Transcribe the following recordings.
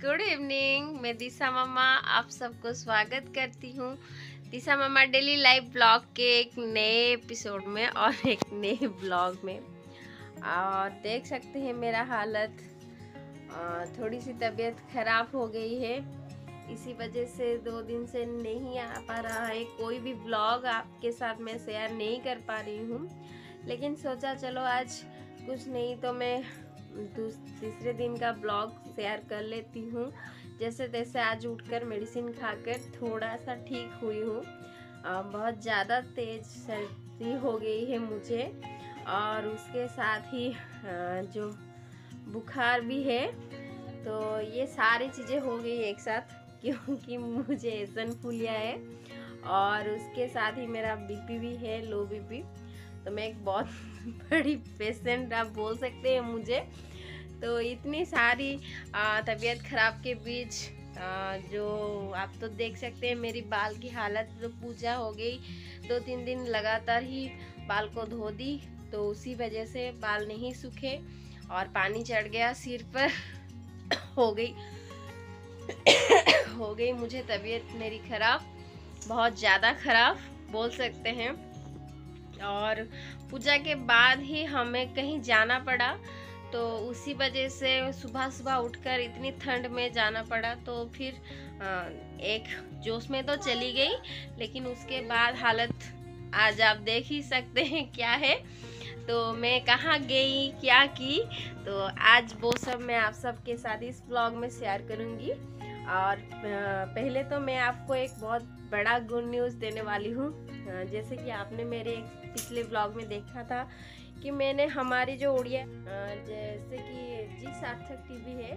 Good evening. मैं दिशा मम्मा आप सबको स्वागत करती हूँ दिशा मम्मा डेली लाइव ब्लॉग के एक नए एपिसोड में और एक नए ब्लॉग में। और देख सकते हैं मेरा हालत, थोड़ी सी तबीयत खराब हो गई है। इसी वजह से 2 दिन से नहीं आ पा रहा है कोई भी ब्लॉग आपके साथ मैं शेयर नहीं कर पा रही हूँ। लेकिन सोचा चलो आज कुछ नहीं तो मैं तीसरे दिन का ब्लॉग शेयर कर लेती हूँ। जैसे तैसे आज उठकर मेडिसिन खाकर थोड़ा सा ठीक हुई हूँ। बहुत ज़्यादा तेज सर्दी हो गई है मुझे और उसके साथ ही जो बुखार भी है। तो ये सारी चीज़ें हो गई एक साथ क्योंकि मुझे एसनफुलिया है और उसके साथ ही मेरा बीपी भी है, लो बीपी। तो मैं एक बहुत बड़ी पेशेंट आप बोल सकते हैं मुझे। तो इतनी सारी तबीयत खराब के बीच जो आप तो देख सकते हैं मेरी बाल की हालत तो पूजा हो गई। 2-3 दिन लगातार ही बाल को धो दी तो उसी वजह से बाल नहीं सूखे और पानी चढ़ गया सिर पर। हो गई मुझे तबीयत मेरी खराब, बहुत ज़्यादा खराब बोल सकते हैं। और पूजा के बाद ही हमें कहीं जाना पड़ा तो उसी वजह से सुबह सुबह उठकर इतनी ठंड में जाना पड़ा। तो फिर एक जोश में तो चली गई, लेकिन उसके बाद हालत आज आप देख ही सकते हैं क्या है। तो मैं कहाँ गई क्या की, तो आज वो सब मैं आप सबके साथ इस ब्लॉग में शेयर करूँगी। और पहले तो मैं आपको एक बहुत बड़ा गुड न्यूज़ देने वाली हूँ। जैसे कि आपने मेरे पिछले ब्लॉग में देखा था कि मैंने हमारी जो उड़िया जैसे कि जी सार्थक टीवी है,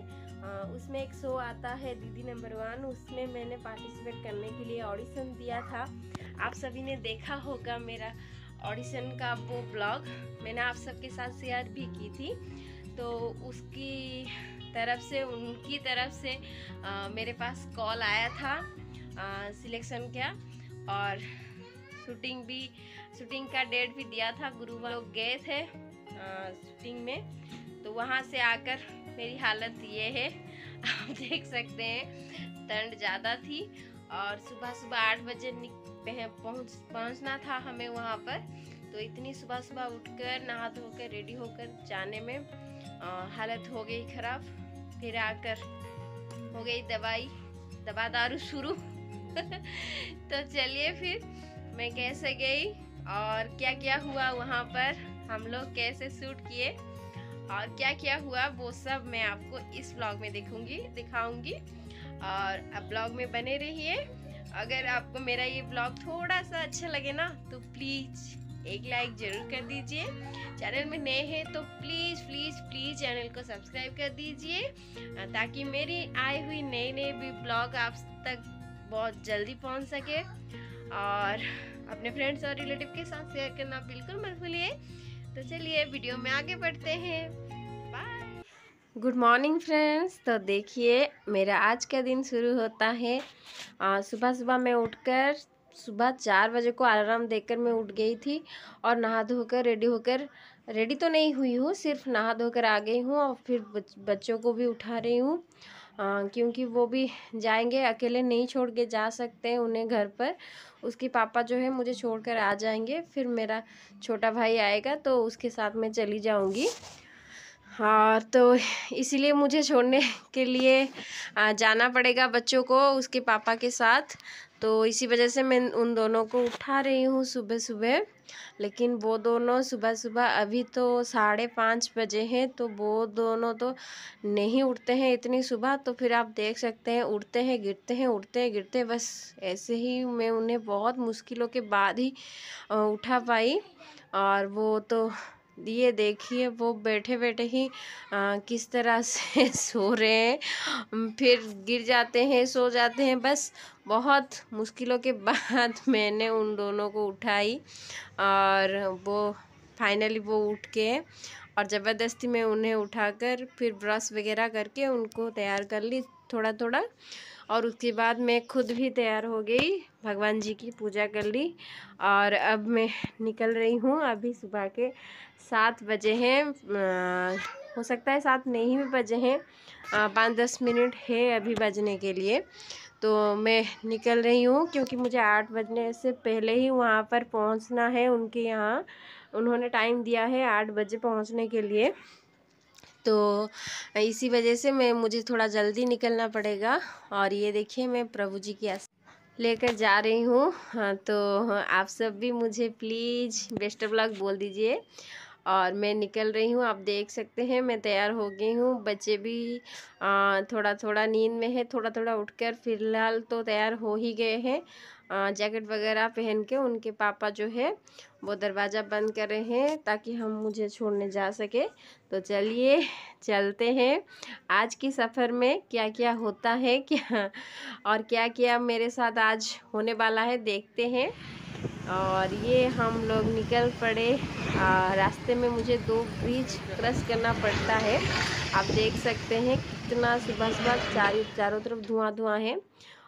उसमें एक शो आता है दीदी नंबर 1, उसमें मैंने पार्टिसिपेट करने के लिए ऑडिशन दिया था। आप सभी ने देखा होगा मेरा ऑडिशन का वो ब्लॉग, मैंने आप सबके साथ शेयर भी की थी। तो उसकी तरफ से उनकी तरफ से मेरे पास कॉल आया था सिलेक्शन का, और शूटिंग का डेट भी दिया था। गुरुवार लोग गए थे शूटिंग में, तो वहाँ से आकर मेरी हालत ये है आप देख सकते हैं। ठंड ज़्यादा थी और सुबह सुबह 8 बजे पहुँचना था हमें वहाँ पर। तो इतनी सुबह सुबह उठकर नहा धोकर रेडी होकर जाने में हालत हो गई ख़राब। फिर आकर हो गई दवा दारू शुरू तो चलिए फिर मैं कैसे गई और क्या क्या हुआ वहाँ पर, हम लोग कैसे शूट किए और क्या क्या हुआ वो सब मैं आपको इस ब्लॉग में दिखाऊंगी। और अब ब्लॉग में बने रहिए। अगर आपको मेरा ये ब्लॉग थोड़ा सा अच्छा लगे ना तो प्लीज़ एक लाइक ज़रूर कर दीजिए। चैनल में नए हैं तो प्लीज़ प्लीज़ प्लीज़ चैनल को सब्सक्राइब कर दीजिए ताकि मेरी आई हुई नए भी ब्लॉग आप तक बहुत जल्दी पहुंच सके। और अपने फ्रेंड्स और रिलेटिव के साथ शेयर करना बिल्कुल मत भूलिए। तो चलिए वीडियो में आगे बढ़ते हैं। बाय। Good morning friends. तो देखिए मेरा आज का दिन शुरू होता है सुबह सुबह मैं उठकर सुबह 4 बजे को अलार्म देकर मैं उठ गई थी और नहा धोकर रेडी तो नहीं हुई हूँ, सिर्फ नहा धोकर आ गई हूँ। और फिर बच्चों को भी उठा रही हूँ क्योंकि वो भी जाएंगे, अकेले नहीं छोड़ के जा सकते हैं उन्हें घर पर। उसके पापा जो है मुझे छोड़कर आ जाएंगे, फिर मेरा छोटा भाई आएगा तो उसके साथ मैं चली जाऊंगी। हाँ, तो इसीलिए मुझे छोड़ने के लिए जाना पड़ेगा बच्चों को उसके पापा के साथ। तो इसी वजह से मैं उन दोनों को उठा रही हूँ सुबह सुबह। लेकिन वो दोनों सुबह सुबह अभी तो 5:30 बजे हैं तो वो दोनों तो नहीं उठते हैं इतनी सुबह। तो फिर आप देख सकते हैं उठते हैं गिरते हैं, उठते हैं गिरते हैं, बस ऐसे ही मैं उन्हें बहुत मुश्किलों के बाद ही उठा पाई। और वो तो ये देखिए वो बैठे बैठे ही किस तरह से सो रहे हैं, फिर गिर जाते हैं, सो जाते हैं। बस बहुत मुश्किलों के बाद मैंने उन दोनों को उठाई और वो फाइनली वो उठ के और ज़बरदस्ती में उन्हें उठाकर फिर ब्रश वगैरह करके उनको तैयार कर ली थोड़ा थोड़ा। और उसके बाद मैं खुद भी तैयार हो गई, भगवान जी की पूजा कर ली और अब मैं निकल रही हूँ। अभी सुबह के 7 बजे हैं। हो सकता है 7 नहीं भी बजे हैं, 5-10 मिनट है अभी बजने के लिए। तो मैं निकल रही हूँ क्योंकि मुझे 8 बजने से पहले ही वहाँ पर पहुँचना है। उनके यहाँ उन्होंने टाइम दिया है 8 बजे पहुँचने के लिए, तो इसी वजह से मुझे थोड़ा जल्दी निकलना पड़ेगा। और ये देखिए मैं प्रभु जी की लेकर जा रही हूँ। हाँ, तो आप सब भी मुझे प्लीज़ बेस्ट ऑफ लक बोल दीजिए। और मैं निकल रही हूँ, आप देख सकते हैं मैं तैयार हो गई हूँ। बच्चे भी थोड़ा थोड़ा नींद में है, थोड़ा थोड़ा उठकर फ़िलहाल तो तैयार हो ही गए हैं। जैकेट वगैरह पहन के उनके पापा जो है वो दरवाज़ा बंद कर रहे हैं ताकि हम मुझे छोड़ने जा सके। तो चलिए चलते हैं, आज की सफ़र में क्या क्या होता है क्या और क्या क्या मेरे साथ आज होने वाला है देखते हैं। और ये हम लोग निकल पड़े। रास्ते में मुझे 2 ब्रिज क्रॉस करना पड़ता है। आप देख सकते हैं कितना सुबह सुबह चारों तरफ धुआं है।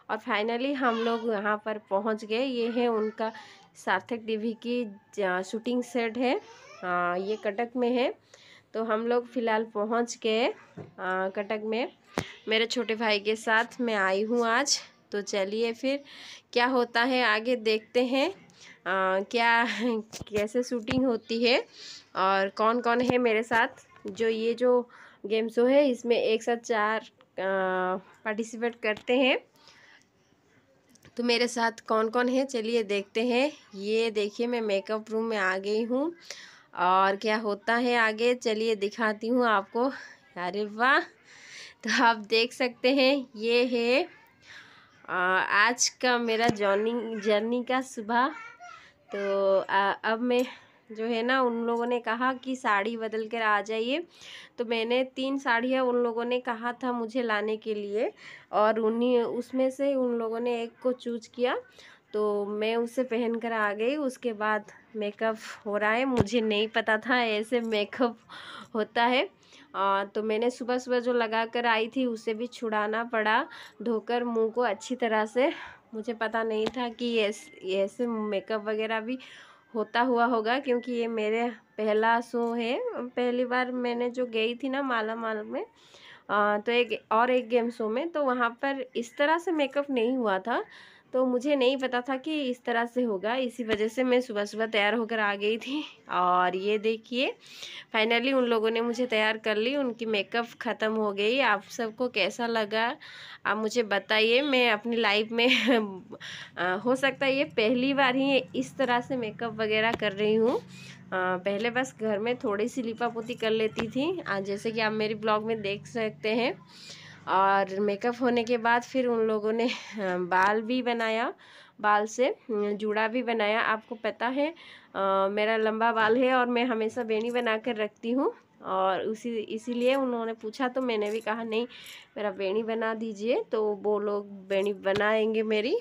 और फाइनली हम लोग यहाँ पर पहुँच गए। ये है उनका सार्थक टीवी की शूटिंग सेट है, ये कटक में है। तो हम लोग फ़िलहाल पहुँच गए कटक में। मेरे छोटे भाई के साथ मैं आई हूँ आज। तो चलिए फिर क्या होता है आगे देखते हैं, क्या कैसे शूटिंग होती है और कौन कौन है मेरे साथ। जो गेम शो है इसमें एक साथ 4 पार्टिसिपेट करते हैं। तो मेरे साथ कौन कौन है चलिए देखते हैं। ये देखिए मैं मेकअप रूम में आ गई हूँ और क्या होता है आगे चलिए दिखाती हूँ आपको। अरे वाह, तो आप देख सकते हैं ये है आज का मेरा जर्नी का सुबह। तो अब मैं जो है ना, उन लोगों ने कहा कि साड़ी बदल कर आ जाइए। तो मैंने 3 साड़ियाँ उन लोगों ने कहा था मुझे लाने के लिए और उसमें से उन लोगों ने एक को चूज किया, तो मैं उसे पहन कर आ गई। उसके बाद मेकअप हो रहा है, मुझे नहीं पता था ऐसे मेकअप होता है। तो मैंने सुबह सुबह जो लगा कर आई थी उसे भी छुड़ाना पड़ा, धोकर मुंह को अच्छी तरह से। मुझे पता नहीं था कि ऐसे मेकअप वगैरह भी होता हुआ होगा, क्योंकि ये मेरे पहला शो है। पहली बार मैंने जो गई थी ना माला माल में, तो एक गेम शो में, तो वहाँ पर इस तरह से मेकअप नहीं हुआ था। तो मुझे नहीं पता था कि इस तरह से होगा, इसी वजह से मैं सुबह सुबह तैयार होकर आ गई थी। और ये देखिए फाइनली उन लोगों ने मुझे तैयार कर ली, उनकी मेकअप ख़त्म हो गई। आप सबको कैसा लगा आप मुझे बताइए। मैं अपनी लाइफ में हो सकता है ये पहली बार ही इस तरह से मेकअप वगैरह कर रही हूँ। पहले बस घर में थोड़ी सी लिपा पोती कर लेती थी, जैसे कि आप मेरी ब्लॉग में देख सकते हैं। और मेकअप होने के बाद फिर उन लोगों ने बाल भी बनाया, बाल से जूड़ा भी बनाया। आपको पता है मेरा लंबा बाल है और मैं हमेशा बेनी बना कर रखती हूँ, और इसीलिए उन्होंने पूछा तो मैंने भी कहा नहीं मेरा बेनी बना दीजिए। तो वो लोग बेनी बनाएंगे मेरी,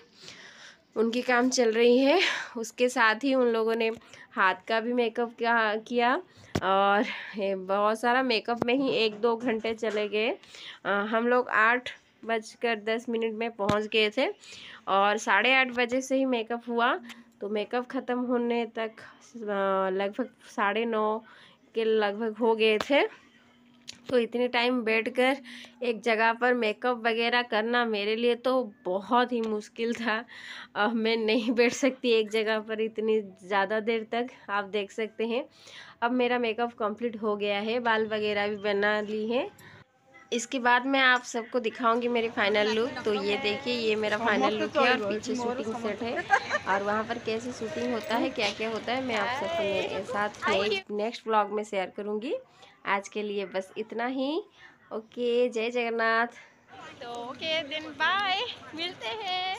उनकी काम चल रही है। उसके साथ ही उन लोगों ने हाथ का भी मेकअप किया और बहुत सारा मेकअप में ही 1-2 घंटे चले गए। हम लोग 8:10 में पहुंच गए थे और 8:30 बजे से ही मेकअप हुआ। तो मेकअप ख़त्म होने तक लगभग 9:30 के लगभग हो गए थे। तो इतने टाइम बैठकर एक जगह पर मेकअप वगैरह करना मेरे लिए तो बहुत ही मुश्किल था। मैं नहीं बैठ सकती एक जगह पर इतनी ज़्यादा देर तक। आप देख सकते हैं अब मेरा मेकअप कंप्लीट हो गया है, बाल वगैरह भी बना ली हैं। इसके बाद मैं आप सबको दिखाऊंगी मेरी फाइनल लुक। तो ये देखिए ये मेरा फाइनल लुक है और पीछे शूटिंग सेट है और वहाँ पर कैसे शूटिंग होता है, क्या क्या होता है, मैं आप सबके साथ नेक्स्ट ब्लॉग में शेयर करूँगी। आज के लिए बस इतना ही। ओके, जय जगन्नाथ। तो ओके दिन बाय, मिलते हैं।